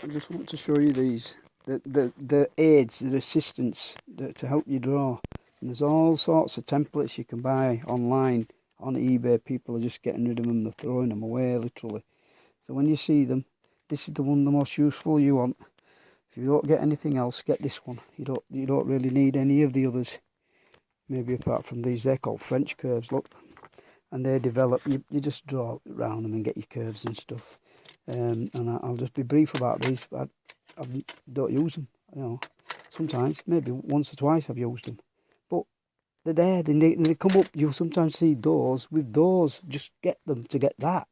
I just want to show you these, the aids, the assistants to help you draw. And there's all sorts of templates you can buy online on eBay. People are just getting rid of them, they're throwing them away literally. So when you see them, this is the one the most useful you want. If you don't get anything else, get this one. You don't really need any of the others. Maybe apart from these, they're called French curves, look. And they develop, you just draw around them and get your curves and stuff. And I'll just be brief about these, but I don't use them, you know. Sometimes, maybe once or twice I've used them. But they're there, they come up, you'll sometimes see doors. With doors, just get them to get that.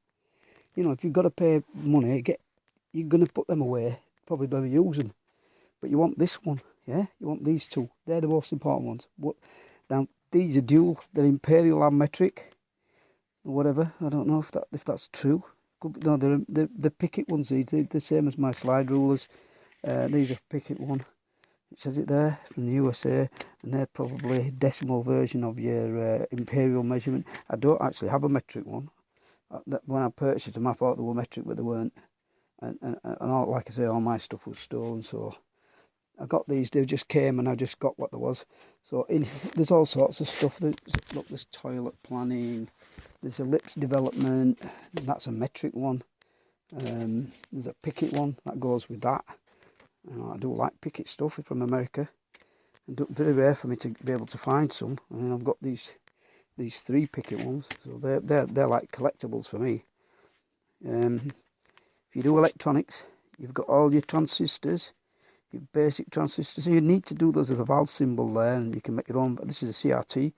You know, if you've got to pay money, you're going to put them away, probably never use them. But you want this one, yeah? You want these two. They're the most important ones. Now, these are dual, they're imperial and metric, or whatever. I don't know if that's true. No, the Picket ones, they're the same as my slide rulers. These are Picket one. It says it there, from the USA, and they're probably a decimal version of your imperial measurement. I don't actually have a metric one. When I purchased them, I thought they were metric, but they weren't. And all, like I say, all my stuff was stolen, so I got these. They just came, and I just got what there was. So there's all sorts of stuff. Look, there's toilet planning. There's ellipse development. That's a metric one. There's a Picket one that goes with that. I do like Picket stuff from America. And very rare for me to be able to find some. I mean, I've got these 3 Picket ones, so they're like collectibles for me. If you do electronics, you've got all your transistors, your basic transistors. So you need to do those as a valve symbol there, and you can make your own. But this is a CRT.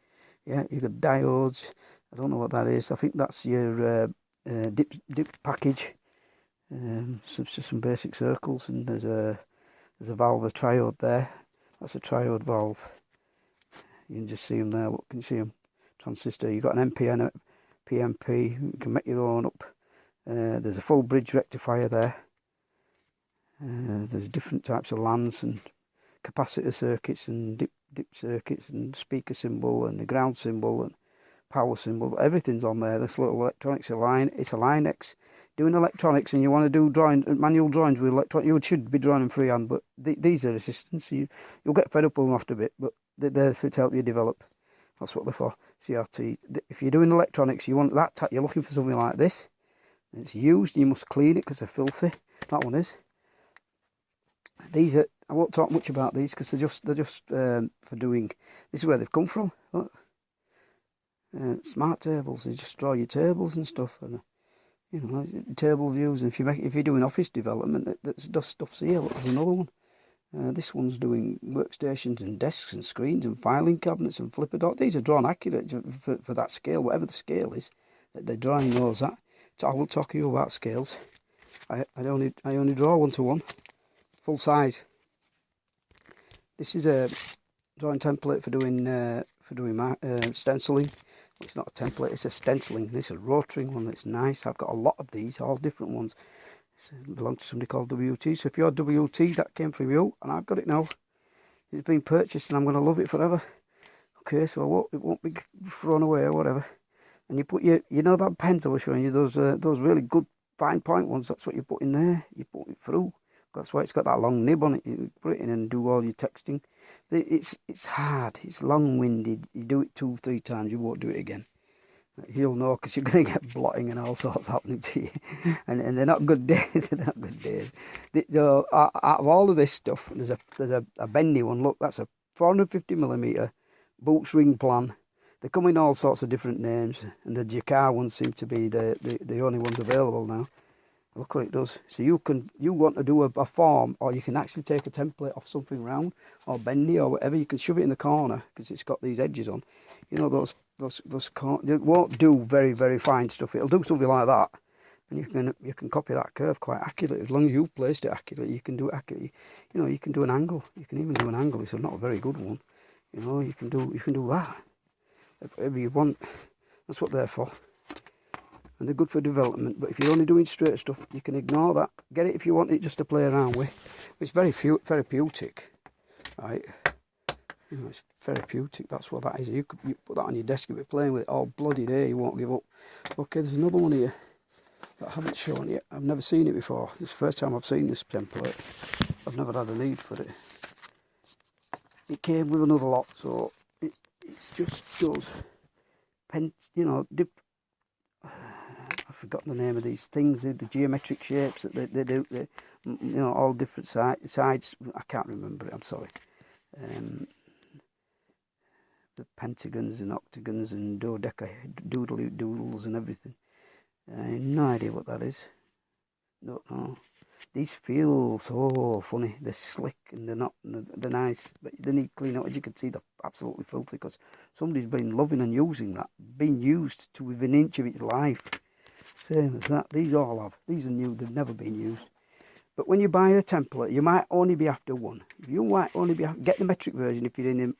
Yeah, you've got diodes. I don't know what that is. I think that's your dip package. Some basic circles, and there's a valve, a triode there. That's a triode valve. You can just see them there. Look, can you see them? Transistor. You've got an NPN, PNP. You can make your own up. There's a full bridge rectifier there. There's different types of LANs and capacitor circuits and dip circuits and speaker symbol and the ground symbol and power symbol. Everything's on there. This little electronics it's a Linex. Doing electronics and you want to do manual drawings with electronics, you should be drawing them freehand, but these are assistants. You'll get fed up with them after a bit, but they're there to help you develop. That's what they're for. CRT. If you're doing electronics, you want that you're looking for something like this. It's used, you must clean it because they're filthy. That one is. These are, I won't talk much about these because they're just for doing. This is where they've come from. Look. Smart tables. You just draw your tables and stuff, and you know, table views. And if you're doing office development, that stuff's here. Look, there's another one. This one's doing workstations and desks and screens and filing cabinets and flipper doors. These are drawn accurate for that scale, whatever the scale is. They're drawing those at. So I will talk to you about scales. I only draw 1:1, full size. This is a drawing template for doing stenciling. Well, it's not a template; it's a stenciling. This is a rotary one. That's nice. I've got a lot of these, all different ones. It belongs to somebody called WT. So if you're WT, that came from you, and I've got it now. It's been purchased, and I'm going to love it forever. Okay, so it won't be thrown away or whatever. And you put you know that pens I was showing you, those really good fine point ones, that's what you put in there. You put it through. That's why it's got that long nib on it. You put it in and do all your texting. It's hard, it's long-winded. You do it 2-3 times, you won't do it again. You'll know because you're going to get blotting and all sorts happening to you. And they're not good days, they're not good days. Out of all of this stuff, there's a bendy one. Look, that's a 450mm Boots ring plan. They come in all sorts of different names, and the Jacquard ones seem to be the only ones available now. Look what it does. So you want to do a form, or you can actually take a template off something round or bendy or whatever. You can shove it in the corner because it's got these edges on. You know those it won't do very, very fine stuff. It'll do something like that, and you can copy that curve quite accurately. As long as you've placed it accurately, you can do it accurately. You know, you can do an angle. You can even do an angle. It's not a very good one. You know, you can do that. Whatever you want, that's what they're for, and they're good for development. But if you're only doing straight stuff, you can ignore that. Get it if you want it just to play around with. It's very therapeutic, right? You know, it's therapeutic. That's what that is. You put that on your desk, you'll be playing with it all bloody day. You won't give up. Okay, there's another one here. that I haven't shown yet. I've never seen it before. This is the first time I've seen this template. I've never had a need for it. It came with another lot, so it's just does you know, I've forgotten the name of these things, the geometric shapes that they do, you know, all different sides. I can't remember it, I'm sorry. The pentagons and octagons and doodles and everything. No idea what that is. Don't know. These feel so funny. They're slick and they're not. They're nice, but they need clean out. As you can see, they're absolutely filthy because somebody's been loving and using that. Been used to within an inch of its life. Same as that. These all have. These are new. They've never been used. But when you buy a template, you might only be after one. You might only be get the metric version if you're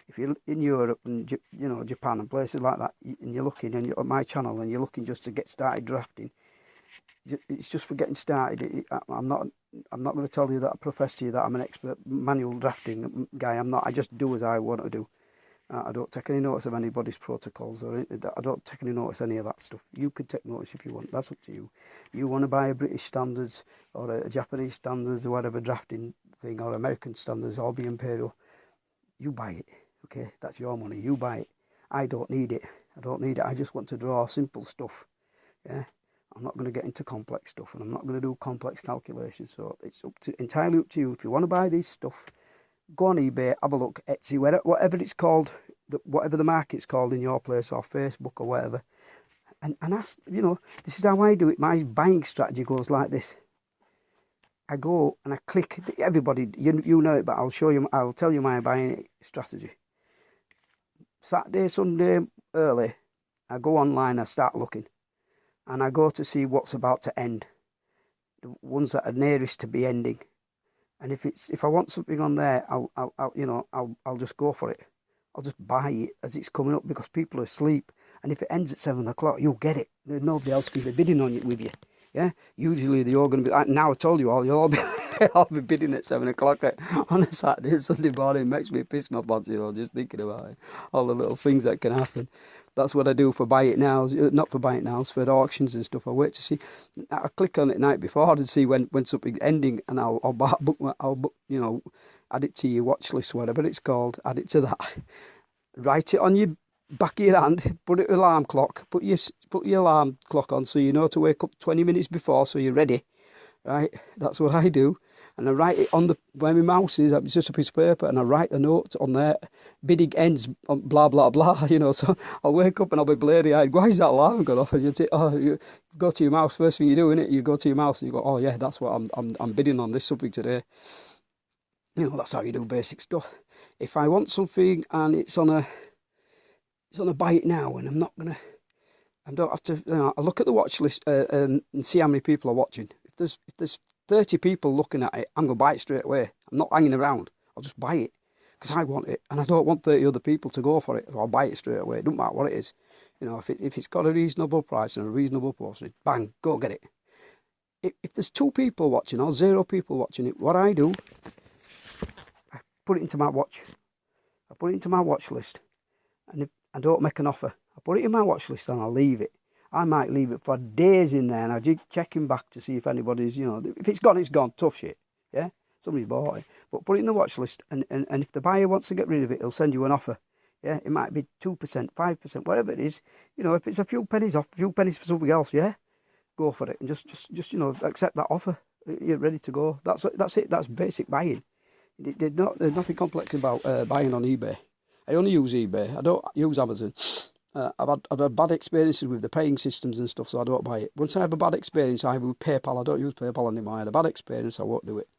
if you're in Europe and you know Japan and places like that, and you're looking and you're on my channel and you're looking just to get started drafting. It's just for getting started. I'm not going to tell you that I profess to you that I'm an expert manual drafting guy. I'm not. I just do as I want to do. I don't take any notice of anybody's protocols or I don't take any notice of any of that stuff. You could take notice if you want. That's up to you. You want to buy a British standards or a Japanese standards or whatever drafting thing or American standards or the Imperial, you buy it. Okay, that's your money. You buy it. I don't need it. I don't need it. I just want to draw simple stuff. Yeah. I'm not going to get into complex stuff and I'm not going to do complex calculations. So it's entirely up to you. If you want to buy this stuff, go on eBay, have a look, Etsy, whatever it's called, whatever the market's called in your place or Facebook or whatever. And ask, you know, this is how I do it. My buying strategy goes like this. I go and I click, everybody, you know it, but I'll tell you my buying strategy. Saturday, Sunday, early, I go online, I start looking. And I go to see what's about to end, the ones that are nearest to be ending. And if I want something on there, I'll just go for it. I'll just buy it as it's coming up because people are asleep. And if it ends at 7 o'clock, you'll get it. Nobody else can be bidding on it with you. Yeah. Usually they're all going to be. Now I told you all, you'll all be. I'll be bidding at 7 o'clock on a Saturday, Sunday morning. It makes me piss my pants, you know, just thinking about it. All the little things that can happen. That's what I do for buy it now. Not for buy it now, it's for auctions and stuff. I wait to see. I click on it night before to see when something's ending, and I'll book, you know, add it to your watch list, whatever it's called. Add it to that. Write it on your back of your hand. Put it alarm clock. Put your alarm clock on so you know to wake up 20 minutes before, so you're ready. Right, that's what I do, and I write it on where my mouse is. It's just a piece of paper, and I write a note on there. Bidding ends on blah blah blah. You know, so I'll wake up and I'll be bleary eyed. Why is that alarm gone off? And you go to your mouse. First thing you do, innit? You go to your mouse and you go, oh yeah, that's what I'm bidding on this something today. You know, that's how you do basic stuff. If I want something and it's on a buy it now, and I don't have to. You know, I look at the watch list and see how many people are watching. If there's 30 people looking at it, I'm going to buy it straight away. I'm not hanging around. I'll just buy it because I want it, and I don't want 30 other people to go for it. So I'll buy it straight away. It doesn't matter what it is. You know, if it's got a reasonable price and a reasonable postage, bang, go get it. If there's 2 people watching or 0 people watching it, what I do, I put it into my watch. I put it into my watch list, and if I don't make an offer, I put it in my watch list and I'll leave it. I might leave it for days in there and I'll check him back to see if anybody's, you know, if it's gone, it's gone. Tough shit. Yeah? Somebody's bought it. But put it in the watch list, and if the buyer wants to get rid of it, he'll send you an offer. Yeah? It might be 2%, 5%, whatever it is. You know, if it's a few pennies off, a few pennies for something else, yeah? Go for it and just you know, accept that offer. You're ready to go. That's it. That's basic buying. There's nothing complex about buying on eBay. I only use eBay. I don't use Amazon. I've had bad experiences with the paying systems and stuff, so I don't buy it. Once I have a bad experience, I will PayPal. I don't use PayPal anymore. I had a bad experience, I won't do it.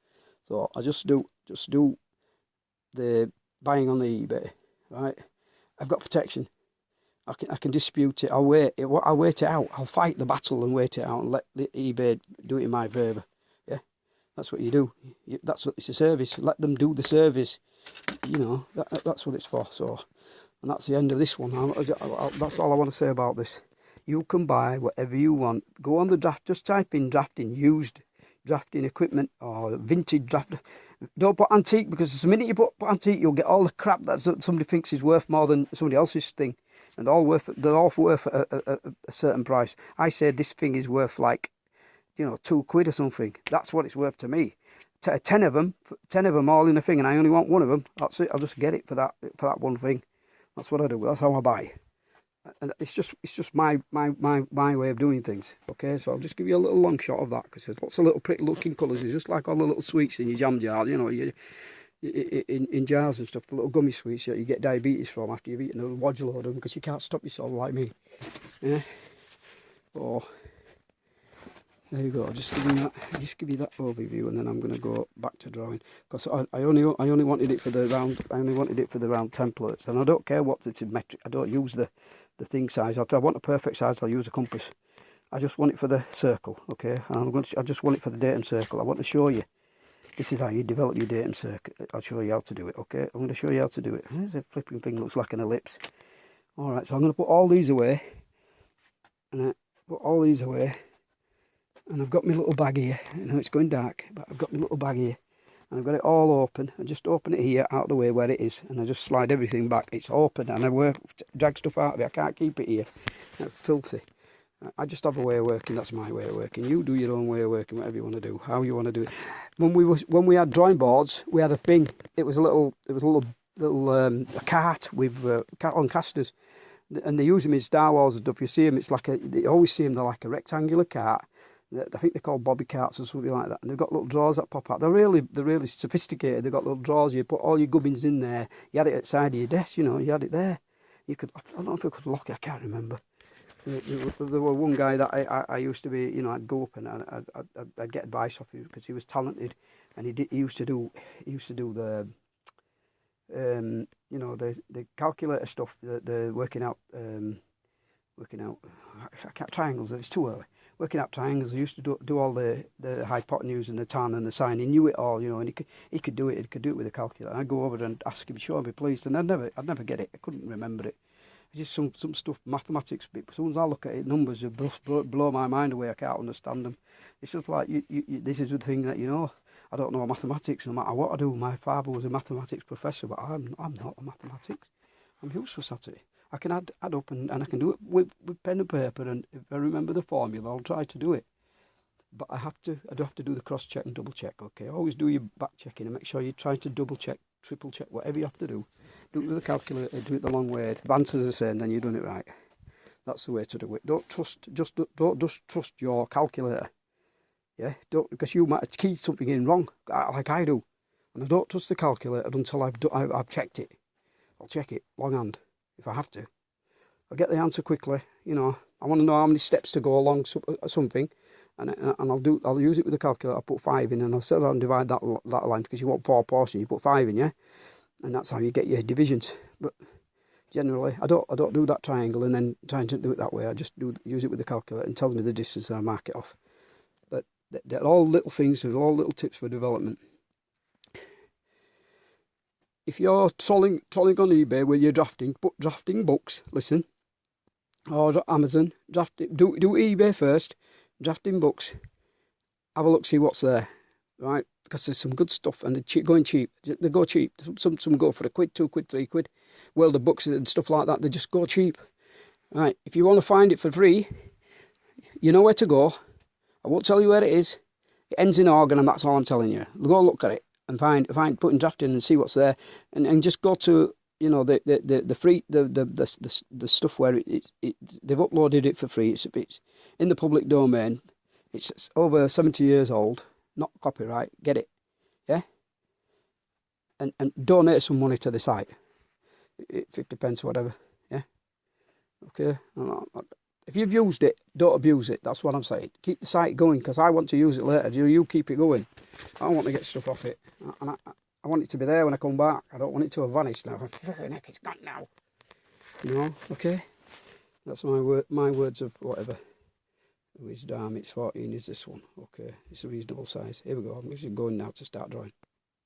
So I just do the buying on the eBay, right? I've got protection. I can dispute it. I'll wait it out. I'll fight the battle and wait it out and let the eBay do it in my favour. Yeah, that's what you do. That's what it's a service. Let them do the service. You know, that's what it's for. So. And that's the end of this one. That's all I want to say about this. You can buy whatever you want. Go on the draft. Just type in drafting, used drafting equipment or vintage draft. Don't put antique, because the minute you put antique, you'll get all the crap that somebody thinks is worth more than somebody else's thing. and they're all worth a certain price. I say this thing is worth like, you know, £2 or something. That's what it's worth to me. 10 of them all in a thing, and I only want one of them. That's it. I'll just get it for that one thing. That's what I do. That's how I buy. And it's just my way of doing things. Okay, so I'll just give you a little long shot of that, because there's lots of little pretty looking colours. It's just like all the little sweets in your jam jar, you know, in jars and stuff. The little gummy sweets that you get diabetes from after you've eaten a wodge load of them, because you can't stop yourself like me. Yeah. Oh, there you go. I'll just give you that overview, and then I'm going to go back to drawing, because I only wanted it for the round. I only wanted it for the round templates, and I don't care what it's in metric. I don't use the thing size. If I want a perfect size, I'll use a compass. I just want it for the circle, okay? And I just want it for the datum circle. I want to show you. This is how you develop your datum circle. I'll show you how to do it, okay? I'm going to show you how to do it. There's a flipping thing, looks like an ellipse. All right, so I'm going to put all these away, and and I've got my little bag here. I know it's going dark, but I've got my little bag here, and I've got it all open. I just open it here out of the way where it is, and I just slide everything back. It's open, and I drag stuff out of it. I can't keep it here. That's filthy. I just have a way of working. That's my way of working. You do your own way of working, whatever you want to do, how you want to do it. When we had drawing boards, we had a thing. It was a little a cart with cat on casters, and they use them in Star Wars and stuff. You see them, it's like you always see them. They're like a rectangular cart. I think they're called bobby carts or something like that. And they've got little drawers that pop out. They're really sophisticated. They've got little drawers. You put all your gubbins in there. You had it at the side of your desk, you know. You had it there. I don't know if you could lock it. I can't remember. There was one guy that I used to be, you know, I'd go up and I'd get advice off him, because he was talented, and he used to do the you know, the calculator stuff, the working out I can't, triangles. It's too early. Working out triangles. He used to do all the hypotenuse and the tan and the sine. He knew it all, you know, and he could do it. He could do it with a calculator. I'd go over and ask him, show me please, and I'd never get it. I couldn't remember it. It's just some stuff, mathematics. But as soon as I look at it, numbers blow my mind away. I can't understand them. It's just like this is the thing that, you know, I don't know mathematics no matter what I do. My father was a mathematics professor, but I'm not a mathematics. I'm useless at it. I can add up and I can do it with pen and paper, and if I remember the formula, I'll try to do it. But I do have to do the cross check and double check. Okay, always do your back checking and make sure you try to double check, triple check, whatever you have to do. Do it with a calculator, do it the long way. If the answer's the same, then you've done it right. That's the way to do it. Don't just trust your calculator. Yeah, don't, because you might have keyed something in wrong, like I do, and I don't trust the calculator until I've checked it. I'll check it longhand if I have to. I'll get the answer quickly. You know, I want to know how many steps to go along something, and I'll use it with the calculator. I'll put 5 in, and I'll sit down and divide that line, because you want 4 portions. You put 5 in, yeah, and that's how you get your divisions. But generally, I don't do that triangle and then trying to do it that way. I just use it with the calculator, and tells me the distance, and I mark it off. But they're all little things. They're all little tips for development. If you're trolling on eBay where you're drafting books, listen, or Amazon, do eBay first, drafting books, have a look, see what's there, right? Because there's some good stuff, and they're going cheap. They go cheap. Some go for £1, £2, £3. World of books and stuff like that, they just go cheap. Right, if you want to find it for free, you know where to go. I won't tell you where it is. It ends in organ, and that's all I'm telling you. Go look at it and put in drafting and see what's there, and just go to, you know, the free the stuff where they've uploaded it for free. It's in the public domain. It's over 70 years old, not copyright. Get it, yeah, and donate some money to the site, 50 pence, whatever, yeah. Okay. If you've used it, don't abuse it. That's what I'm saying. Keep the site going, because I want to use it later. You keep it going. I want to get stuff off it. And I want it to be there when I come back. I don't want it to have vanished now. Heck, it's gone now. You know, okay? That's my words of whatever. Wisdom, it's 14 is this one. Okay, it's a reasonable size. Here we go. I'm just going now to start drawing.